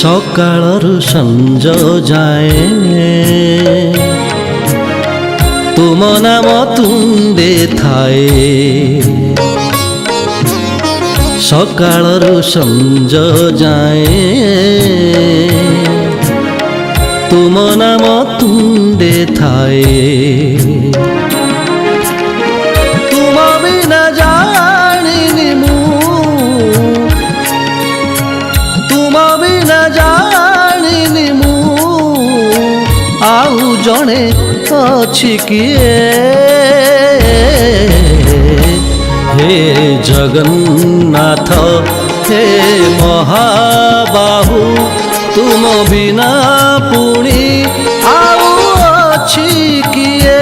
ସକାଳରୁ ସଞ୍ଜ ଯାଏ ତୁମ ନାମ ତୁଣ୍ଡେ ଥାଏ। ସକାଳରୁ ସଞ୍ଜ ଯାଏ ତୁମ ନାମ ତୁଣ୍ଡେ ଥାଏ। ତୁମ ବିନା ଜାଣିନି ମୁଁ, ତୁମ ବିନା ଜାଣିନି ମୁଁ ଆଉ ଜଣେ ଅଛି କିଏ। हे जगन्नाथ हे महाबाहु तुम बिना पुणी आउ अछि किए।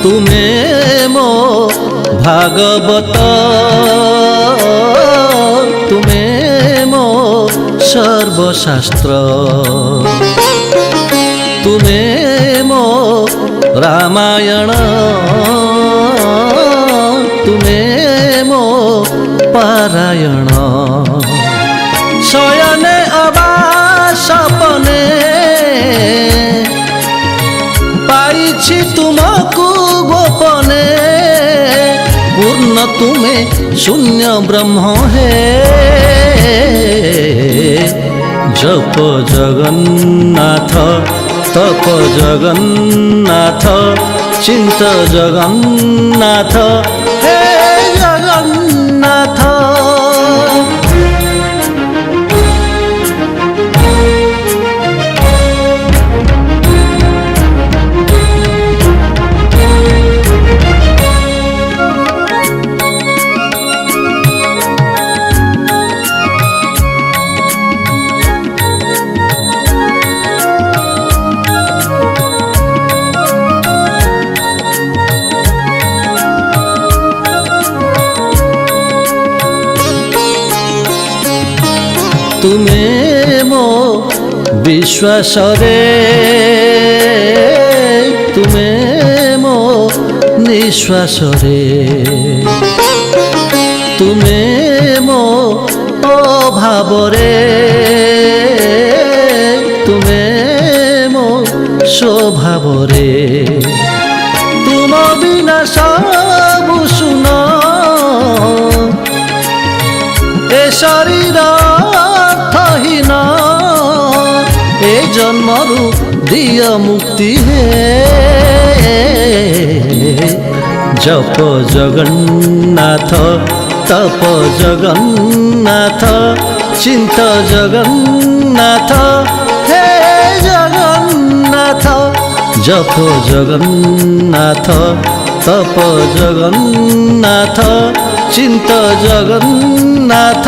तुमे मो भागवत, तुमे मो सर्वशास्त्र, तुमे मो रामायण, तुमे मो पारायण। शयने अबा सपने पाइछि तुमको गोपने, पूर्ण तुमे शून्य ब्रह्म है। जप जगन्नाथ तप जगन्नाथ चिंत जगन्नाथ हे जगन्नाथ। तुमे मो विश्वास रे, तुमे मो निश्वास रे, तुमे मो अभाव रे, तुमे मो स्वभाव रे। तुम बिना सब सुन ए शरीर अर्थहीन, ए जन्मरु दिय मुक्ति है। जप जगन्नाथ तप जगन्नाथ चिंत जगन्नाथ हे जगन्नाथ। जप जगन्नाथ तप जगन्नाथ चिंत जगन्नाथ